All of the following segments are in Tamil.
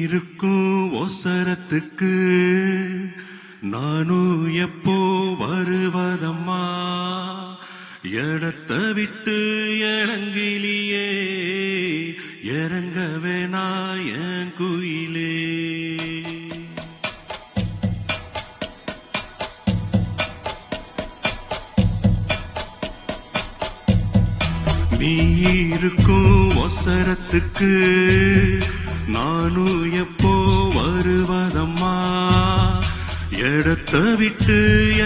இருக்கும் ஒசரத்துக்கு நானும் எப்போ வருவதம்மா இடத்த விட்டு இறங்கிலியே இறங்க வேணா என் குயிலே நீ இருக்கும் ஒசரத்துக்கு நானும் எப்போ வருவதம்மா இடத்த விட்டு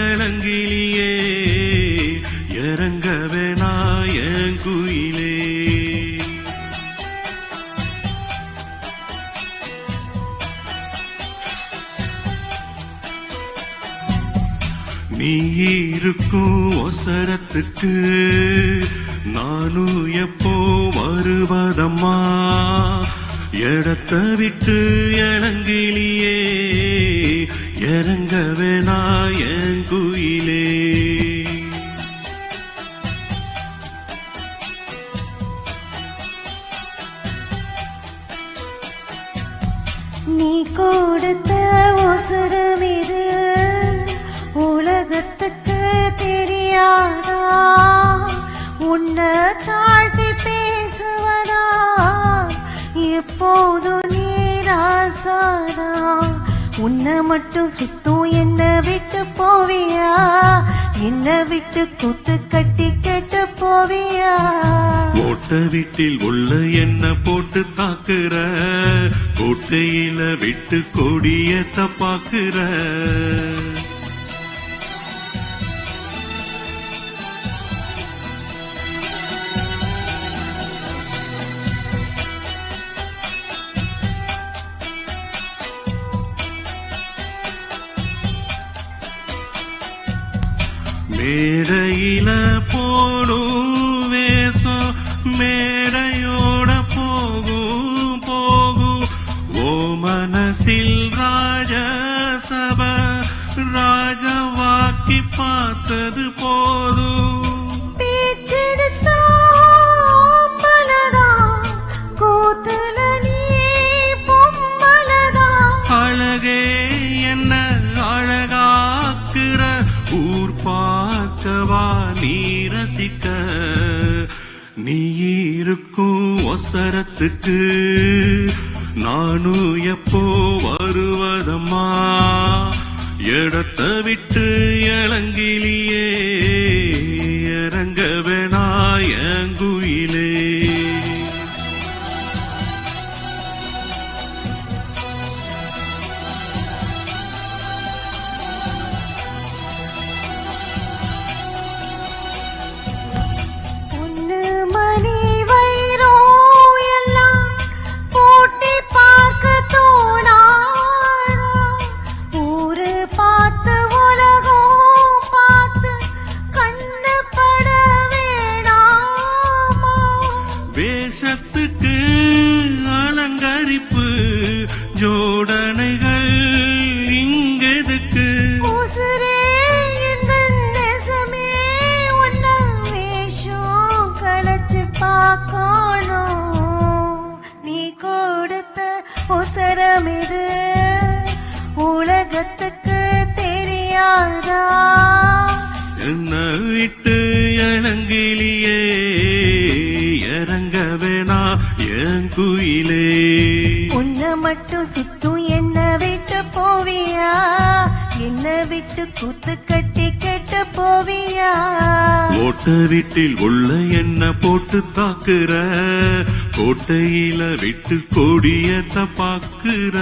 இறங்கிலியே இறங்க வேணா என் குயிலே நீ இருக்கும் ஒசரத்துக்கு நானும் எப்போ வருவதம்மா இடத்த விட்டு இறங்கிலியே இறங்க வேணா என் குயிலே நீ கொடுத்த ஒசரம் இது உலகத்துக்கு தெரியாதா உன்னை தாழ்த்தி பேசுவதா எப்போதும் நீ ராசாதா உன்னை மட்டும் சுத்தும் என்ன விட்டு போவியா என்ன விட்டு குத்து கட்டி கேட்டு போவியா ஓட்ட வீட்டில் உள்ள என்ன போட்டு தாக்குற கோட்டையில விட்டு கொடியத்த பாக்குற மேடையில போடும் வேஷம் மேடையோட போகும் போகும் ஓ மனசில் ராஜசப ராஜவாக்கி பார்த்தது போதும் அழகே என்ன அழகாக்குற ஊர் பார்க்கவா நீ ரசிக்க நீ இருக்கும் ஒசரத்துக்கு நானும் எப்போ வருவதம்மா இடத்த விட்டு இறங்கிலியே இறங்க வேணா என் குயிலே வேஷத்துக்கு அலங்கரிப்பு ஜோடனைகள் இங்கெதுக்கு நீ கொடுத்த ஒசரம் இது உலகத்துக்கு தெரியாதா என்ன விட்டு இறங்கிலியே இறங்க வேணா என் குயிலே உன்னை மட்டும் சுத்தும் என்ன விட்டு போவியா என்ன விட்டு கூத்து கட்டி கேட்டு போவியா ஓட்ட வீட்டில் உள்ள என்ன போட்டு தாக்குற கோட்டையில விட்டு கொடியத்த பாக்குற